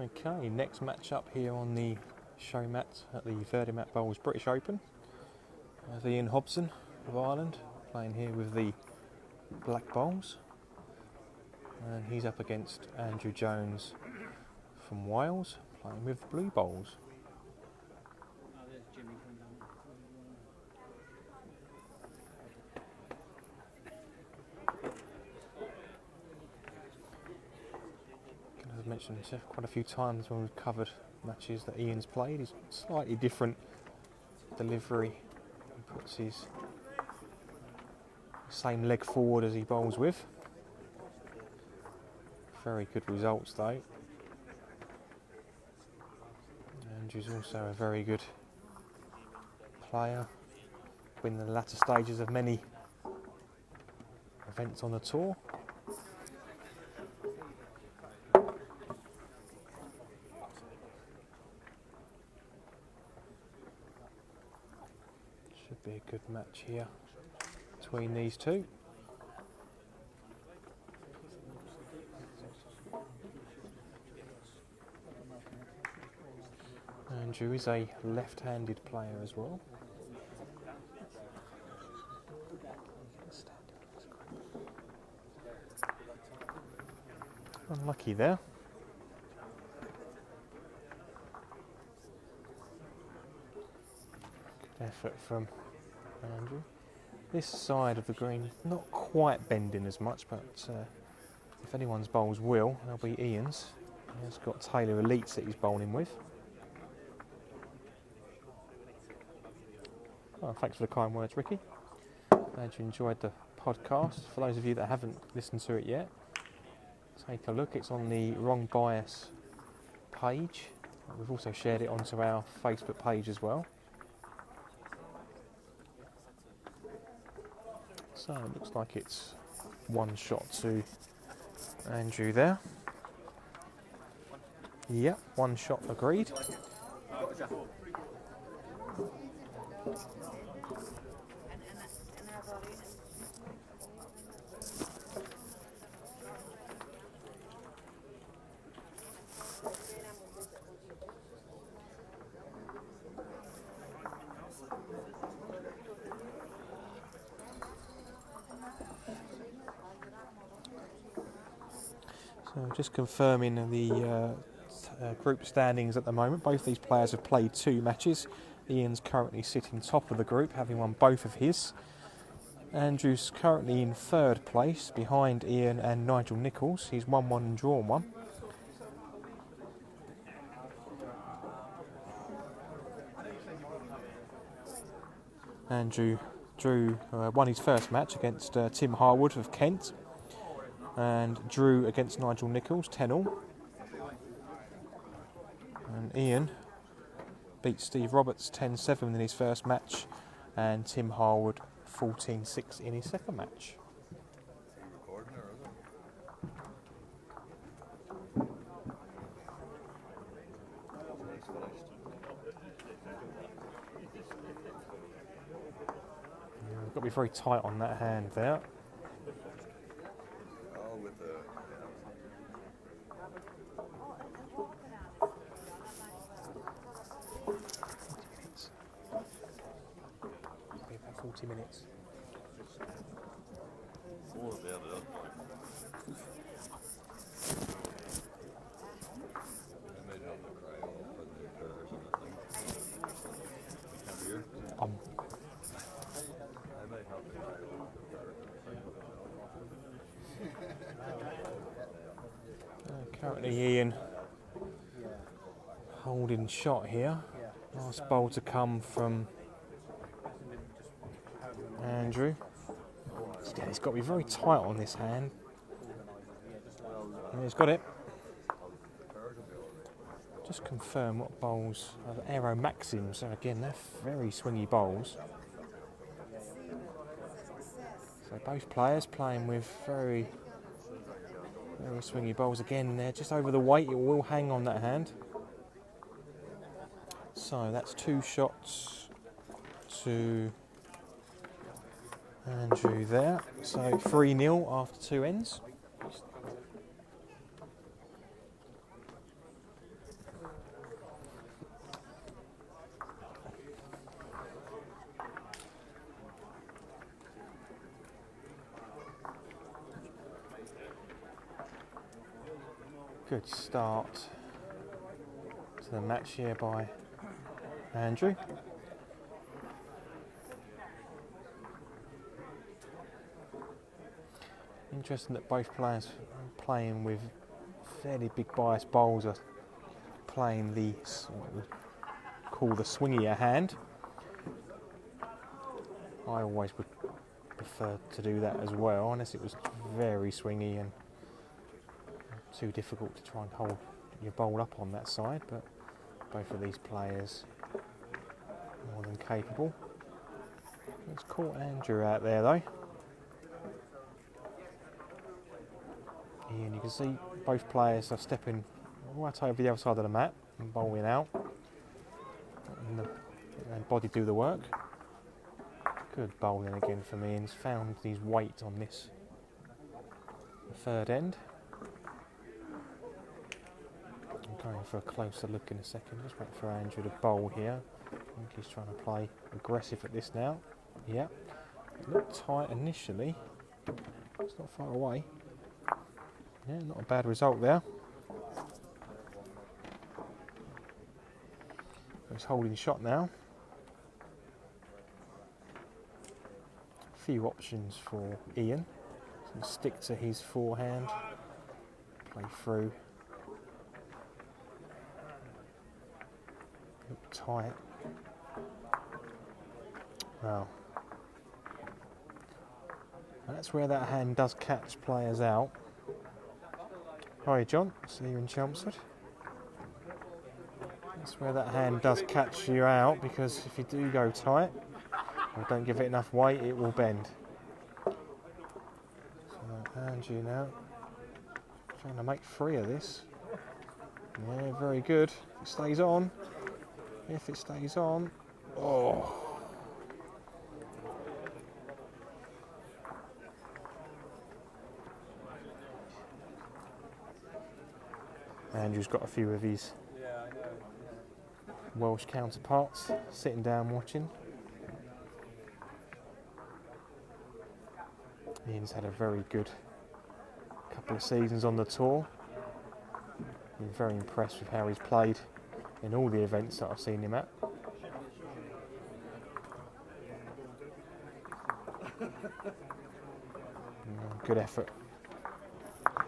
Okay, next match up here on the show mat at the Verdemat Bowls British Open. Ian Hobson of Ireland playing here with the black bowls, and he's up against Andrew Jones from Wales playing with the blue bowls. As I mentioned quite a few times when we've covered matches that Ian's played, he's slightly different delivery. He puts his same leg forward as he bowls with. Very good results though. Andrew's also a very good player, in the latter stages of many events on the tour. Should be a good match here between these two. Andrew is a left-handed player as well. Unlucky there. Good effort from Andrew. This side of the green not quite bending as much, but if anyone's bowls will, they'll be Ian's. He's got Taylor Elites that he's bowling with. Oh, thanks for the kind words, Ricky. Glad you enjoyed the podcast. For those of you that haven't listened to it yet, take a look. It's on the Wrong Bias page. We've also shared it onto our Facebook page as well. So it looks like it's one shot to Andrew there. Yep, one shot agreed. So just confirming the group standings at the moment. Both these players have played 2 matches. Ian's currently sitting top of the group, having won both of his. Andrew's currently in 3rd place, behind Ian and Nigel Nicholls. He's won 1 and drawn 1. Andrew won his first match against Tim Harwood of Kent, and drew against Nigel Nicholls 10-all. And Ian beat Steve Roberts 10-7 in his first match, and Tim Harwood 14-6 in his second match. Got to be very tight on that hand there. About 40 minutes. Currently Ian holding shot here. Nice bowl to come from Andrew. Yeah, he's got to be very tight on this hand. And he's got it. Just confirm what bowls are the Aero Maxims. So again, they're very swingy bowls. So both players playing with very swingy bowls. Again, they're just over the weight. It will hang on that hand. So that's 2 shots to Andrew there. So 3-0 after 2 ends. Good start to the match here by Andrew. Interesting that both players playing with fairly big bias bowls are playing the what we call the swingier hand. I always would prefer to do that as well, unless it was very swingy and too difficult to try and hold your bowl up on that side, but both of these players more than capable. Let's call Andrew out there though. And you can see both players are stepping right over the other side of the mat and bowling out. And body do the work. Good bowling again for me, and he's found his weight on this third end. I'm going for a closer look in a second. Just wait for Andrew to bowl here. I think he's trying to play aggressive at this now. Yeah, it looked tight initially. It's not far away. Yeah, not a bad result there. He's holding shot now. A few options for Ian. So stick to his forehand, play through. Look tight. Well, that's where that hand does catch players out. Hi John, see you in Chelmsford. That's where that hand does catch you out, because if you do go tight or don't give it enough weight, it will bend. So Andrew now trying to make 3 of this. Yeah, very good. It stays on. If it stays on, oh. Andrew's got a few of his Welsh counterparts sitting down watching. Ian's had a very good couple of seasons on the tour. Been very impressed with how he's played in all the events that I've seen him at. Good effort.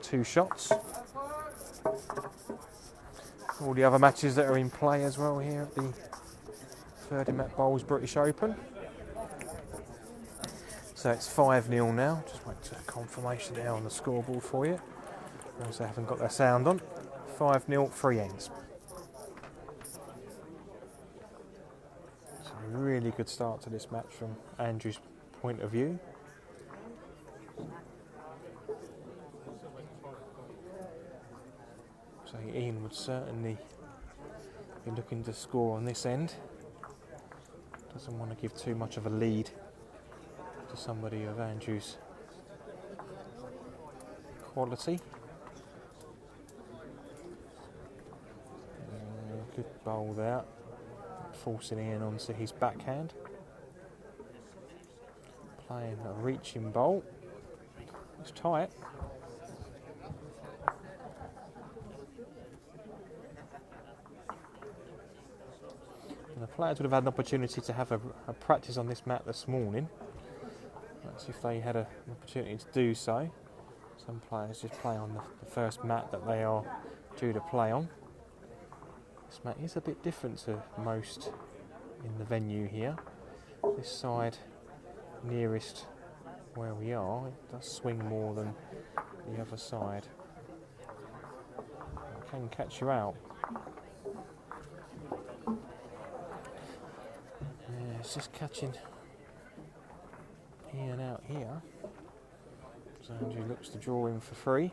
2 shots. All the other matches that are in play as well here at the Verdemat Bowls British Open. So it's 5-0 now. Just wait for confirmation there on the scoreboard for you. Also haven't got their sound on. 5-0, 3 ends. So a really good start to this match from Andrew's point of view. So Ian would certainly be looking to score on this end. Doesn't want to give too much of a lead to somebody of Andrew's quality. Good bowl there, forcing Ian onto his backhand. Playing a reaching bowl. It's tight. And the players would have had an opportunity to have a practice on this mat this morning. That's if they had an opportunity to do so. Some players just play on the first mat that they are due to play on. This mat is a bit different to most in the venue here. This side nearest where we are, it does swing more than the other side. It can catch you out. Yeah, it's just catching Ian out here. So Andrew looks to draw him for 3.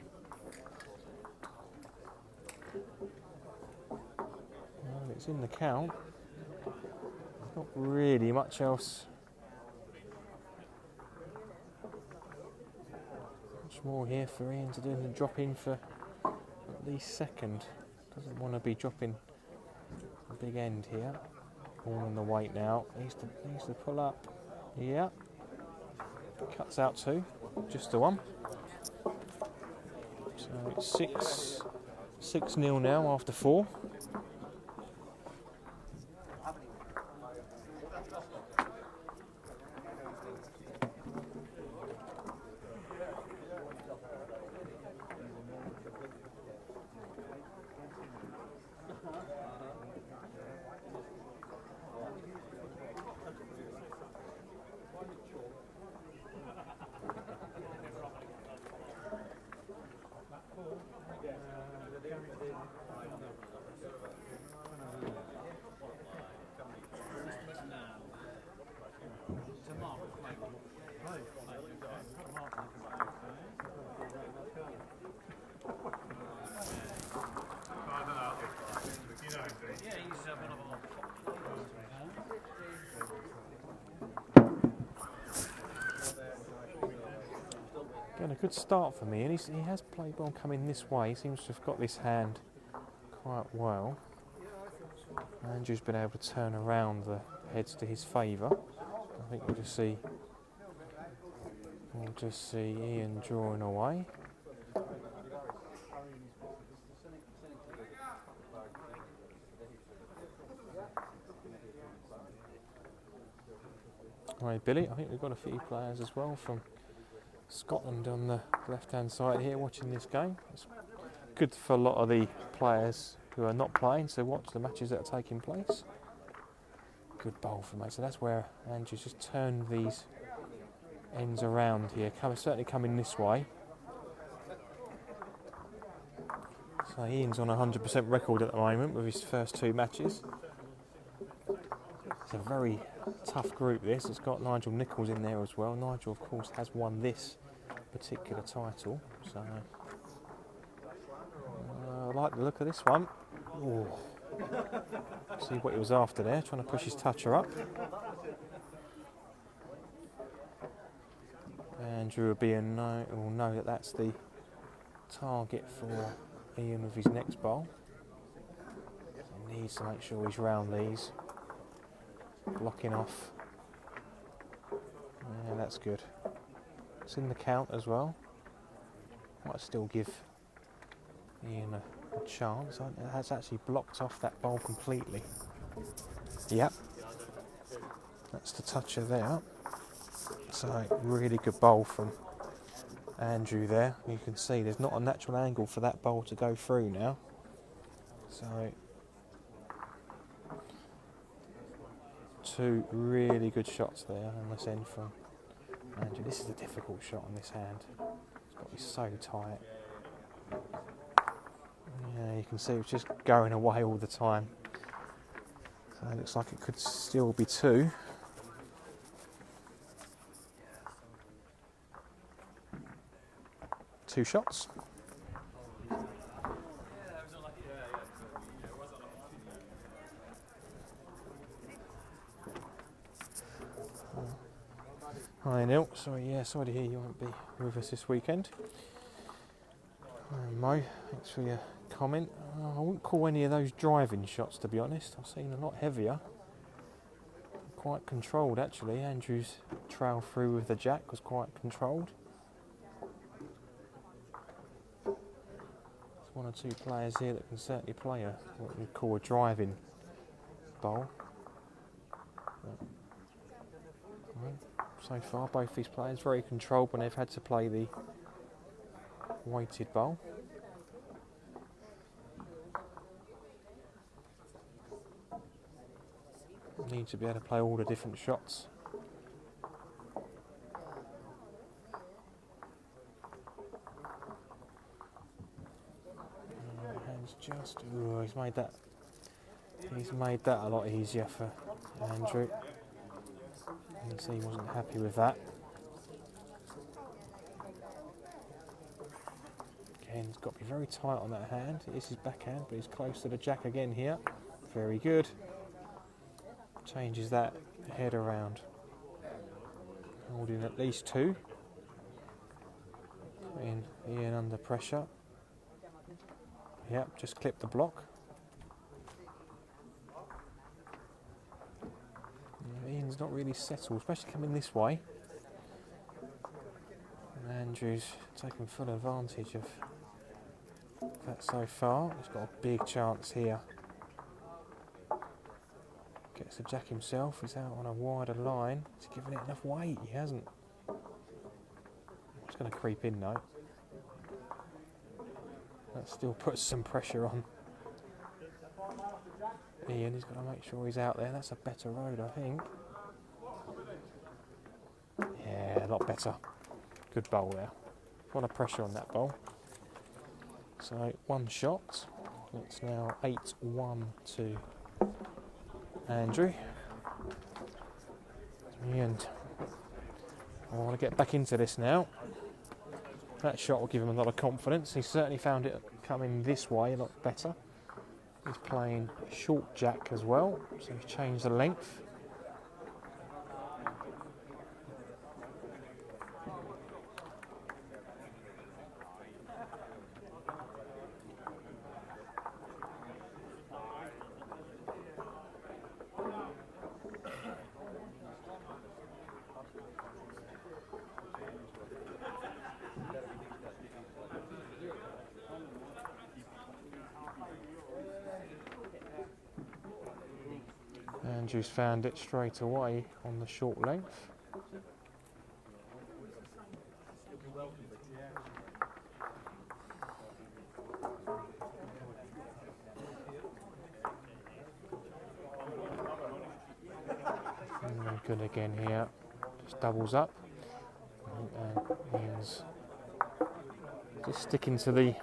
Well, it's in the count. There's not really much else. Much more here for Ian to do than drop in for at least second. Doesn't want to be dropping a big end here. All on the weight now. Needs to pull up. Yeah. Cuts out 2. Just the 1. So it's 6-0 now after 4. Again, a good start for me, and he has played well coming this way. He seems to have got this hand quite well. Andrew's been able to turn around the heads to his favour. I think we'll just see Ian drawing away. Right, Billy, I think we've got a few players as well from Scotland on the left-hand side here watching this game. It's good for a lot of the players who are not playing to watch the matches that are taking place. Good bowl for me. So that's where Andrew's just turned these ends around here. Certainly coming this way. So Ian's on a 100% record at the moment with his first 2 matches. It's a very tough group this. It's got Nigel Nicholls in there as well. Nigel, of course, has won this particular title. So I like the look of this one. Ooh. See what he was after there, trying to push his toucher up. Andrew will know that that's the target for Ian with his next bowl. He needs to make sure he's round these. Blocking off. Yeah, that's good. It's in the count as well. Might still give Ian a chance. That's actually blocked off that bowl completely. Yep. That's the toucher there. So, really good bowl from Andrew there. You can see there's not a natural angle for that bowl to go through now. So, 2 really good shots there on this end from Andrew. This is a difficult shot on this hand. It's got to be so tight. Yeah, you can see it's just going away all the time. So it looks like it could still be 2. Two shots. Hi Neil, sorry to hear you won't be with us this weekend. Mo, thanks for your comment. I wouldn't call any of those driving shots, to be honest. I've seen a lot heavier. Quite controlled actually. Andrew's trail through with the jack was quite controlled. There's 1 or 2 players here that can certainly play what we call a driving bowl. So far, both these players very controlled when they've had to play the weighted bowl. Need to be able to play all the different shots. Hands just. Ooh, he's made that a lot easier for Andrew. You can see he wasn't happy with that. Again, he's got to be very tight on that hand. It is his backhand, but he's close to the jack again here. Very good. Changes that head around. Holding at least 2. Putting Ian under pressure. Yep, just clip the block. Ian's not really settled, especially coming this way. And Andrew's taking full advantage of that so far. He's got a big chance here. Gets the jack himself. He's out on a wider line. He's given it enough weight. He hasn't. It's going to creep in though. That still puts some pressure on Ian. He's got to make sure he's out there. That's a better road, I think. Yeah, a lot better. Good bowl there. A lot of pressure on that bowl. So one shot. It's now 8-1 to Andrew. And I want to get back into this now. That shot will give him a lot of confidence. He certainly found it coming this way a lot better. He's playing short jack as well, so he's changed the length. Andrew's found it straight away on the short length. And good again here, just doubles up. And Ian's just sticking to the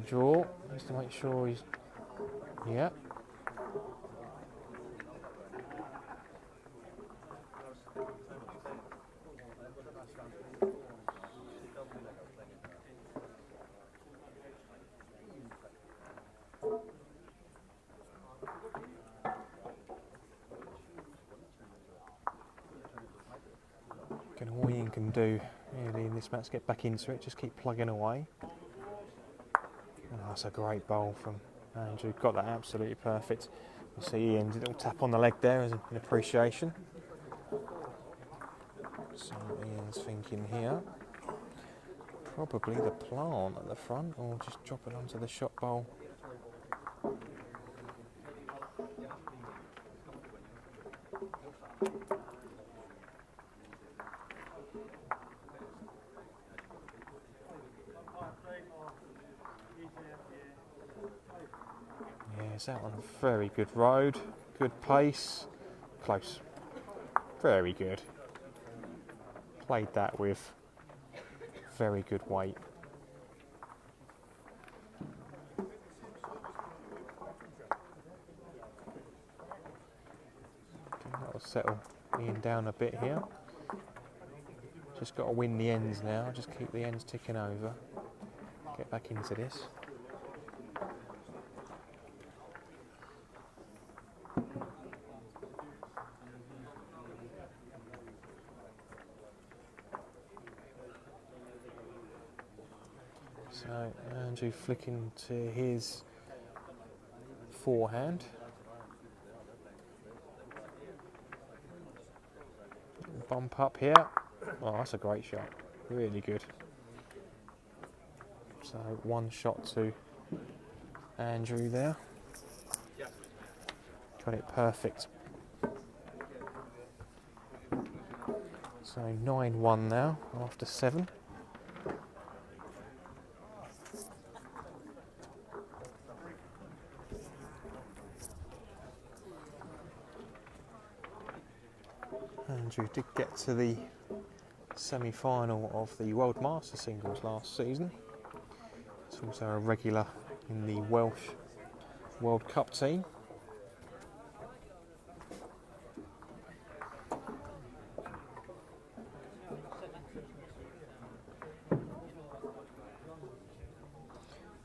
draw, just to make sure he's, yeah. All Ian can do really in this match, get back into it, just keep plugging away. Oh, that's a great bowl from Andrew, got that absolutely perfect. You see Ian's little tap on the leg there as an appreciation. So Ian's thinking here, probably the plant at the front, or just drop it onto the shot bowl. It's out on a very good road, good pace, close, very good. Played that with very good weight. That'll settle Ian down a bit here. Just got to win the ends now, just keep the ends ticking over. Get back into this. So Andrew flicking to his forehand. Bump up here. Oh, that's a great shot. Really good. So one shot to Andrew there. Got it perfect. So 9-1 now after 7. Andrew did get to the semi-final of the World Master Singles last season. He's also a regular in the Welsh World Cup team.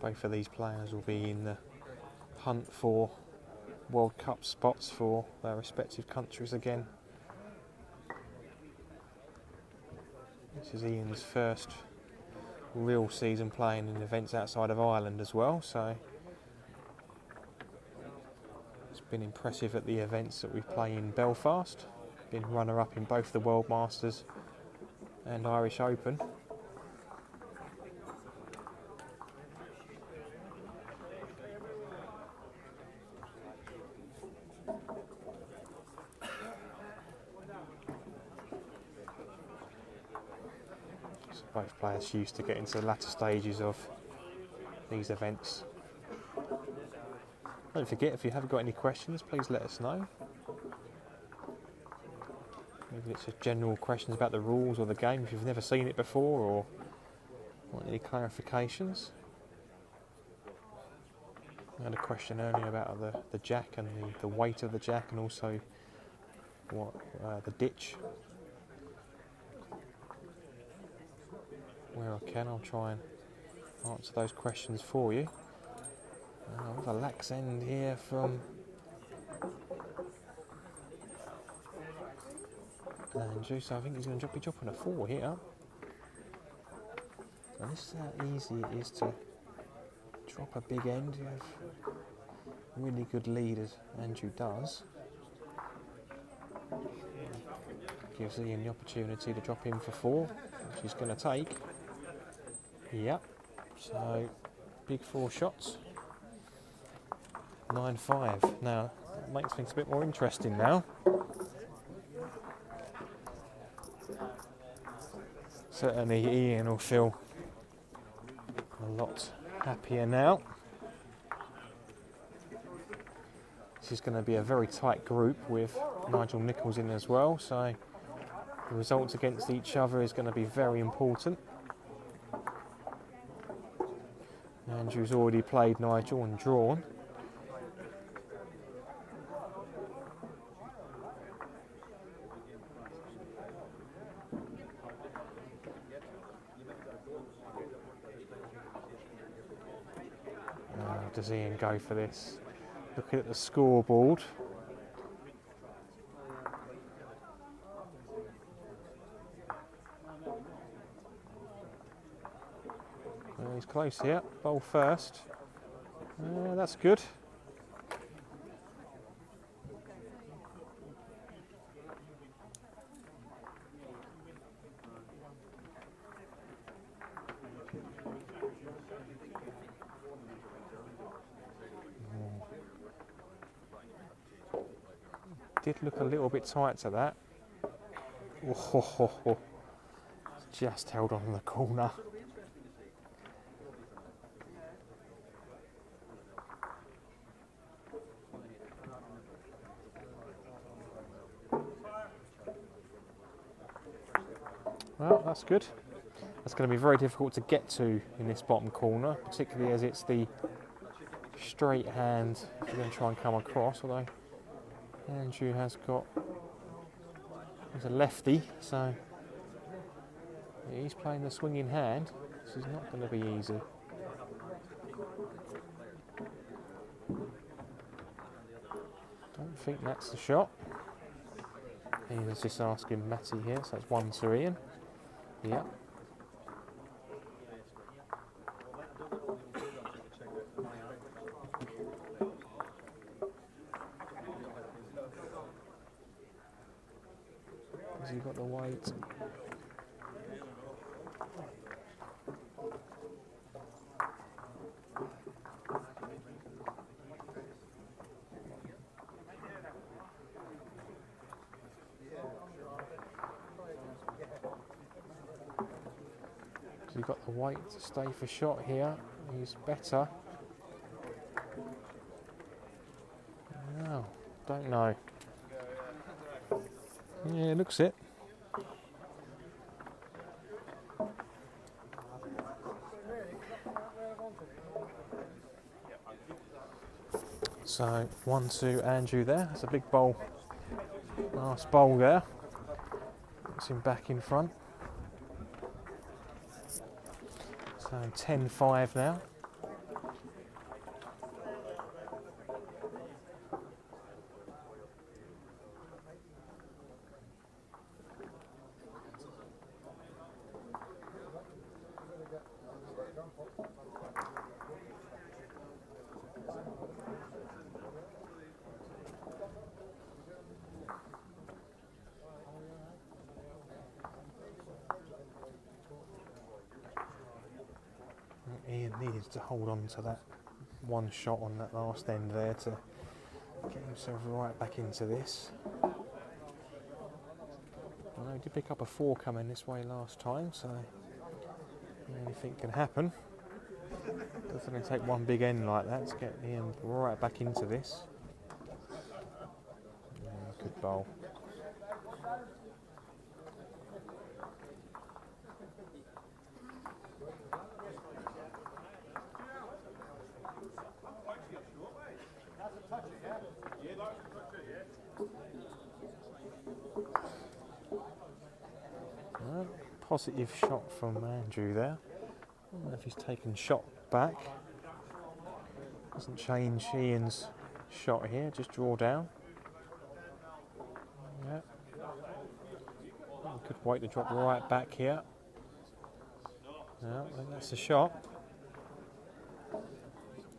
Both of these players will be in the hunt for World Cup spots for their respective countries again. This is Ian's first real season playing in events outside of Ireland as well, so it's been impressive at the events that we play in Belfast. Been runner-up in both the World Masters and Irish Open. both players used to getting to the latter stages of these events. Don't forget, if you haven't got any questions, please let us know. Maybe it's just general questions about the rules or the game if you've never seen it before, or want any clarifications. I had a question earlier about the jack and the weight of the jack, and also what the ditch. Where I can, I'll try and answer those questions for you. With a lax end here from Andrew, so I think he's going to be dropping a 4 here. And this is how easy it is to drop a big end. You have really good leaders, Andrew does. Gives Ian the opportunity to drop in for 4, which he's going to take. Yep, so big 4 shots. 9-5. Now, that makes things a bit more interesting now. Certainly Ian will feel a lot happier now. This is going to be a very tight group with Nigel Nicholls in as well, so the results against each other is going to be very important. Andrew's already played Nigel and drawn. Does Ian go for this? Looking at the scoreboard. He's close here. Bowl first. That's good. Did look a little bit tight to that. Oh, just held on in the corner. Well, that's good. That's going to be very difficult to get to in this bottom corner, particularly as it's the straight hand if you're going to try and come across, although Andrew he's a lefty, so he's playing the swinging hand. This is not going to be easy. Don't think that's the shot. He was just asking Matty here, so that's 1 to Ian. Yeah. Has he got the weight? Has he got the weight to stay for shot here? He's better. No, don't know. Yeah, looks it. So 1 to Andrew there. That's a big bowl. Nice bowl there. Puts him back in front. So 10-5 now. Ian needed to hold on to that one shot on that last end there to get himself right back into this. I know he did pick up a 4 coming this way last time, so anything can happen. Doesn't going to take one big end like that to get Ian right back into this. Yeah, good bowl. Positive shot from Andrew there. I don't know if he's taken shot back. Doesn't change Ian's shot here, just draw down. Yeah. Good weight to drop right back here. No, I think that's the shot.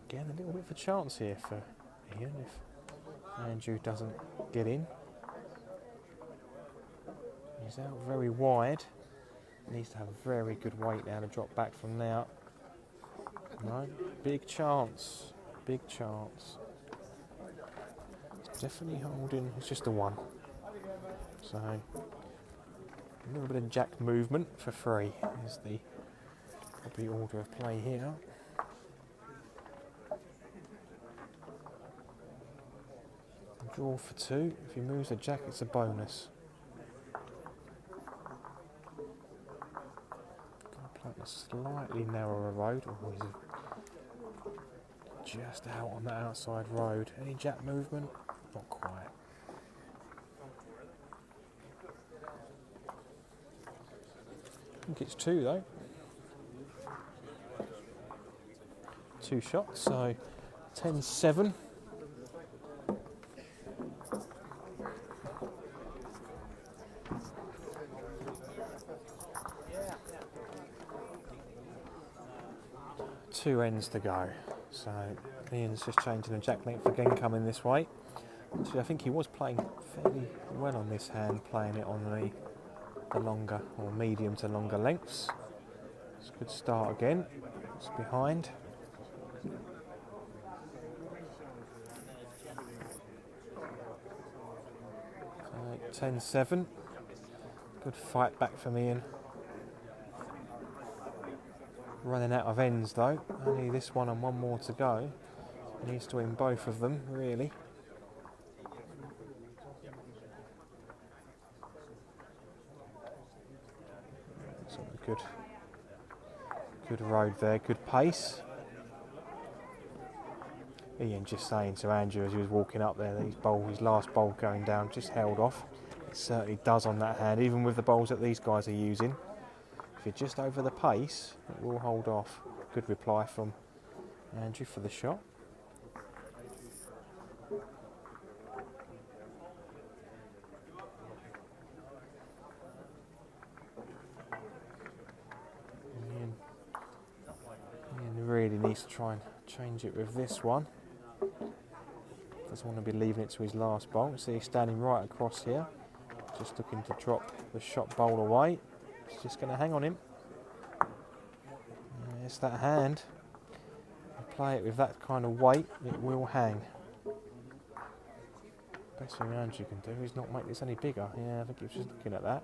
Again, a little bit of a chance here for Ian if Andrew doesn't get in. He's out very wide. Needs to have a very good weight now to drop back from there. No, big chance. Big chance. It's definitely holding. It's just a one. So a little bit of jack movement for free is the probably order of play here. Draw for two. If he moves a jack, it's a bonus. A slightly narrower road. Oh, he's just out on the outside road. Any jack movement? Not quite. I think it's two though. Two shots, so 10-7. Two ends to go, so Ian's just changing the jack length again, coming this way. Actually, I think he was playing fairly well on this hand, playing it on the longer or medium to longer lengths. It's a good start again. It's behind. So 10-7. Good fight back from Ian. Running out of ends though, only this one and one more to go. He needs to win both of them, really. So good road there, good pace. Ian just saying to Andrew as he was walking up there that his last bowl going down just held off. It certainly does on that hand, even with the bowls that these guys are using. If you're just over the pace, it will hold off. Good reply from Andrew for the shot. Ian really needs to try and change it with this one. Doesn't want to be leaving it to his last bowl. See, he's standing right across here, just looking to drop the shot bowl away. It's just going to hang on him. It's that hand. You play it with that kind of weight, it will hang. Best thing Andrew can do is not make this any bigger. Yeah, I think he was just looking at that.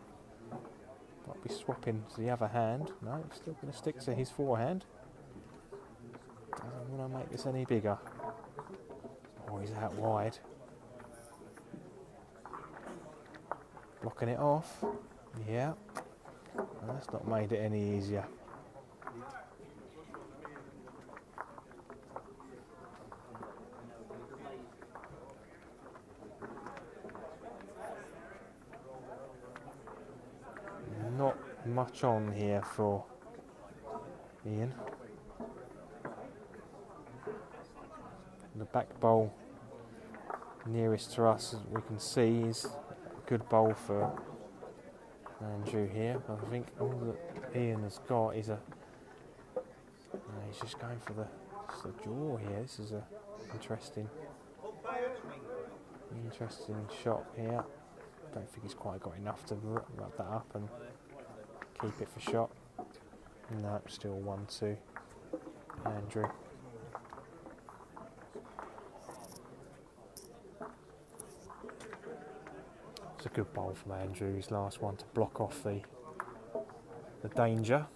Might be swapping to the other hand. No, it's still going to stick to his forehand. Doesn't want to make this any bigger. Oh, he's out wide. Blocking it off. Yeah. Well, that's not made it any easier. Not much on here for Ian. The back bowl nearest to us, as we can see, is a good bowl for Andrew here. I think all that Ian has got is he's just going for the draw here. This is a interesting shot here. Don't think he's quite got enough to wrap that up and keep it for shot. No, still 1-2 Andrew. It's a good bowl from Andrew, his last one, to block off the danger.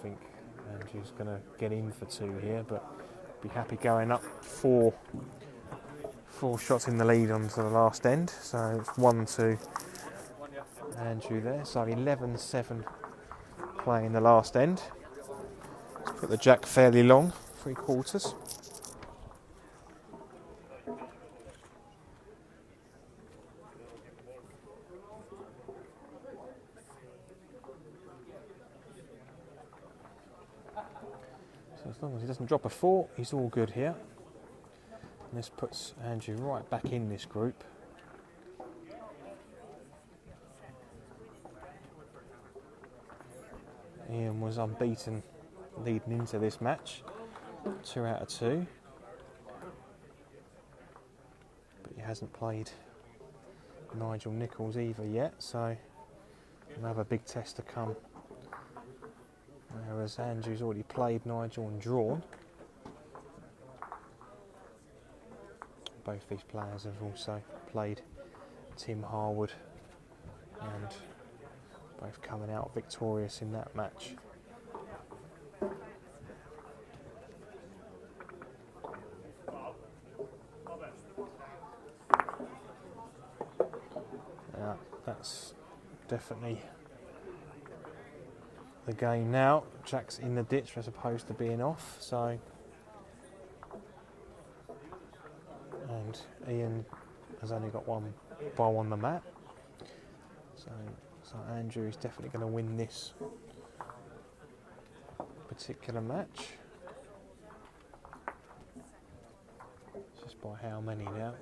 think Andrew's going to get in for 2 here, but be happy going up 4 shots in the lead onto the last end. So it's 1-2 Andrew there. So 11-7 playing the last end. Let's put the jack fairly long, 3/4. So as long as he doesn't drop a 4, he's all good here. And this puts Andrew right back in this group. Ian was unbeaten leading into this match, 2 out of 2. But he hasn't played Nigel Nicholls either yet, so another big test to come. Whereas Andrew's already played Nigel and drawn. Both these players have also played Tim Harwood, and both coming out victorious in that match. Yeah, that's definitely the game now. Jack's in the ditch as opposed to being off, so. And Ian has only got 1 ball on the mat, so Andrew is definitely going to win this particular match. Just by how many now?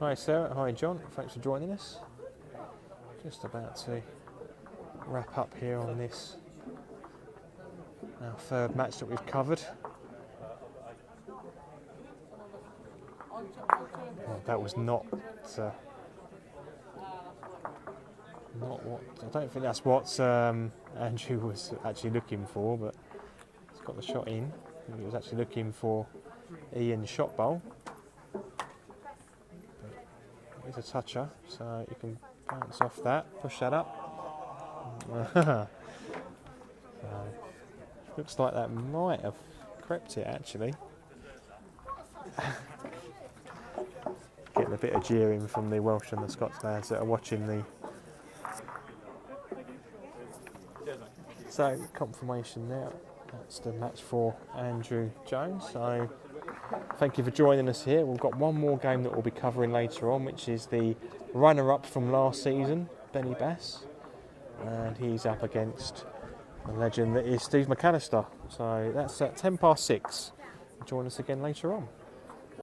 Hi Sarah, hi John, thanks for joining us. Just about to wrap up here on this, our 3rd match that we've covered. Well, that was not what, I don't think that's what Andrew was actually looking for, but he's got the shot in. I think he was actually looking for Ian's shot bowl. It's a toucher, so you can bounce off that, push that up. So, looks like that might have crept it actually. Getting a bit of jeering from the Welsh and the Scots lads that are watching the. So confirmation there. That's the match for Andrew Jones. So thank you for joining us here. We've got one more game that we'll be covering later on, which is the runner-up from last season, Benny Bass. And he's up against the legend that is Steve McAllister. So that's at 6:10. Join us again later on.